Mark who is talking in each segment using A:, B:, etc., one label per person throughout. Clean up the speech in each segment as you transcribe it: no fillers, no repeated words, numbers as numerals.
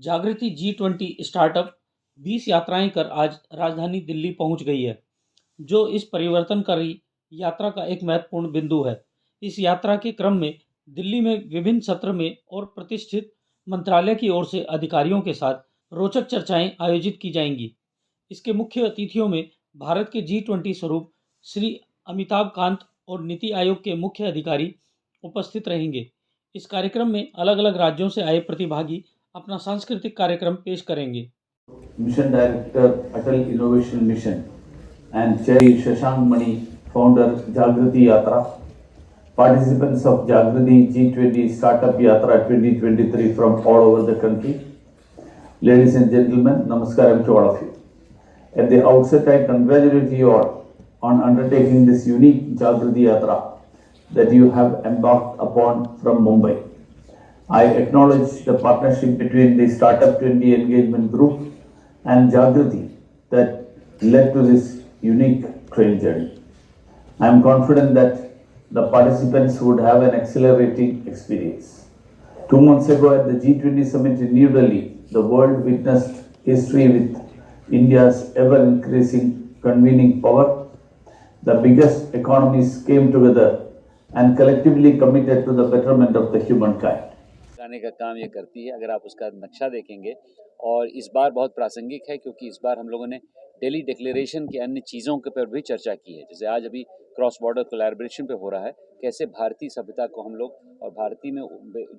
A: जागृति G20 startup 20 यात्राएं कर आज राजधानी दिल्ली पहुंच गई है, जो इस परिवर्तनकारी यात्रा का एक महत्वपूर्ण बिंदु है। इस यात्रा के क्रम में दिल्ली में विभिन्न सत्र में और प्रतिष्ठित मंत्रालय की ओर से अधिकारियों के साथ रोचक चर्चाएं आयोजित की जाएंगी। इसके मुख्य अतिथियों में भारत के G20 स्वरूप श्री अमिताभ कांत और नीति आयोग के मुख्य अधिकारी उपस्थित रहेंगे। इस कार्यक्रम में अलग-अलग राज्यों से आए प्रतिभागी अपना सांस्कृतिक कार्यक्रम पेश करेंगे।
B: Mission Director, Atal Innovation Mission, and Chair Shashank Mani, Founder Jagriti Yatra. Participants of Jagriti G20 Startup Yatra 2023 from all over the country. Ladies and gentlemen, Namaskaram to all of you. At the outset, I congratulate you all on undertaking this unique Jagriti Yatra that you have embarked upon from Mumbai. I acknowledge the partnership between the Startup 20 Engagement Group and Jagriti that led to this unique trail journey. I am confident that the participants would have an exhilarating experience. 2 months ago at the G20 summit in New Delhi, the world witnessed history with India's ever-increasing convening power. The biggest economies came together and collectively committed to the betterment of the humankind.
C: आने का काम ये करती है, अगर आप उसका नक्शा देखेंगे। और इस बार बहुत प्रासंगिक है क्योंकि इस बार हम लोगों ने दिल्ली डिक्लेरेशन की अन्य चीज़ों के पर भी चर्चा की है। जैसे आज अभी क्रॉस बॉर्डर कोलैबोरेशन पे हो रहा है, कैसे भारतीय सभ्यता को हम लोग और भारतीय में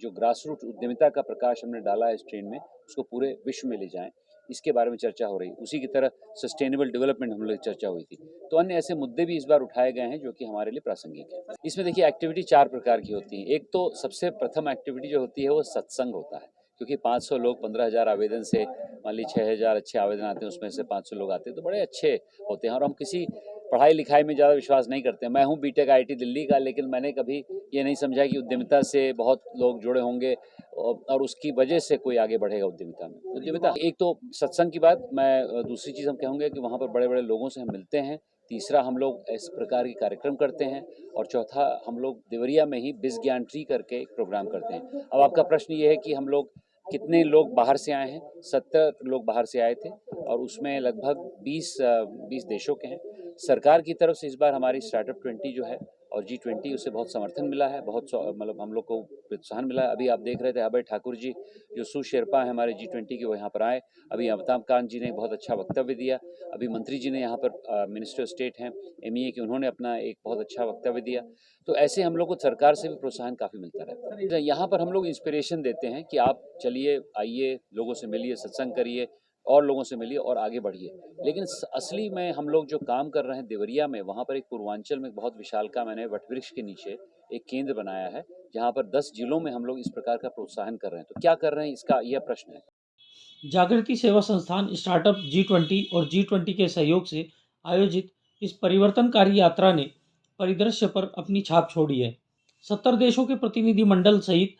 C: जो ग्रास रूट उद्यमिता का प्रकाश हमने डाला है इस ट्रेन में, उसको पूरे विश्व में ले जाएं, इसके बारे में चर्चा हो रही है। उसी की तरह सस्टेनेबल डेवलपमेंट हम लोग की चर्चा हुई थी। तो अन्य ऐसे मुद्दे भी इस बार उठाए गए हैं जो कि हमारे लिए प्रासंगिक है। इसमें देखिए एक्टिविटी 4 प्रकार की होती है। एक तो सबसे प्रथम एक्टिविटी जो होती है वो सत्संग होता है, क्योंकि 500 लोग 15,000 आवेदन से मान ली 6,000 अच्छे आवेदन आते हैं, उसमें से 500 लोग आते हैं तो बड़े अच्छे होते हैं। और हम किसी पढ़ाई लिखाई में ज़्यादा विश्वास नहीं करते हैं। मैं हूँ बीटेक आईटी दिल्ली का, लेकिन मैंने कभी ये नहीं समझा कि उद्यमिता से बहुत लोग जुड़े होंगे और उसकी वजह से कोई आगे बढ़ेगा उद्यमिता में। उद्यमिता एक तो सत्संग की बात, मैं दूसरी चीज़ हम कहेंगे कि वहाँ पर बड़े बड़े लोगों से हम मिलते हैं। तीसरा, हम लोग इस प्रकार के कार्यक्रम करते हैं। और चौथा, हम लोग देवरिया में ही बिज़ ज्ञान ट्री करके एक प्रोग्राम करते हैं। अब आपका प्रश्न ये है कि हम लोग कितने लोग बाहर से आए हैं। 70 लोग बाहर से आए थे और उसमें लगभग 20 देशों के हैं। सरकार की तरफ से इस बार हमारी स्टार्टअप 20 जो है और G20 उससे बहुत समर्थन मिला है, बहुत मतलब हम लोग को प्रोत्साहन मिला है। अभी आप देख रहे थे अभय ठाकुर जी जो सुशेरपा है हमारे G20 के, वो यहाँ पर आए। अभी अमिताभ कांत जी ने बहुत अच्छा वक्तव्य दिया। अभी मंत्री जी ने यहाँ पर मिनिस्टर स्टेट हैं MEA के, उन्होंने अपना एक बहुत अच्छा वक्तव्य दिया। तो ऐसे हम लोग को सरकार से भी प्रोत्साहन काफ़ी मिलता रहता है। यहाँ पर हम लोग इंस्पिरेशन देते हैं कि आप चलिए, आइए, लोगों से मिलिए, सत्संग करिए और लोगों से मिलिए और आगे बढ़िए। लेकिन असली में हम लोग जो काम कर रहे हैं देवरिया में, वहाँ पर एक पूर्वांचल में बहुत विशालकाय मैंने वटवृक्ष के नीचे एक केंद्र बनाया है, जहाँ पर 10 जिलों में हम लोग इस प्रकार का प्रोत्साहन कर रहे हैं। तो क्या कर रहे हैं, इसका यह प्रश्न है।
A: जागृति सेवा संस्थान स्टार्टअप G20 और G20 के सहयोग से आयोजित इस परिवर्तनकारी यात्रा ने परिदृश्य पर अपनी छाप छोड़ी है। 70 देशों के प्रतिनिधि मंडल सहित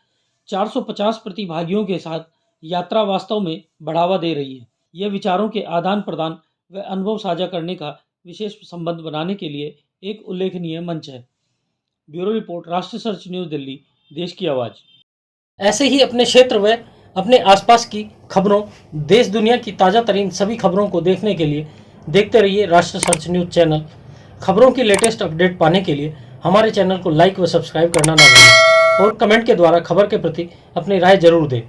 A: 450 प्रतिभागियों के साथ यात्रा वास्तव में बढ़ावा दे रही है। यह विचारों के आदान प्रदान व अनुभव साझा करने का विशेष संबंध बनाने के लिए एक उल्लेखनीय मंच है। ब्यूरो रिपोर्ट, राष्ट्रीय सर्च न्यूज़ दिल्ली, देश की आवाज़। ऐसे ही अपने क्षेत्र व अपने आसपास की खबरों, देश दुनिया की ताज़ा तरीन सभी खबरों को देखने के लिए देखते रहिए राष्ट्रीय सर्च न्यूज़ चैनल। खबरों की लेटेस्ट अपडेट पाने के लिए हमारे चैनल को लाइक व सब्सक्राइब करना ना भूलें और कमेंट के द्वारा खबर के प्रति अपनी राय जरूर दें।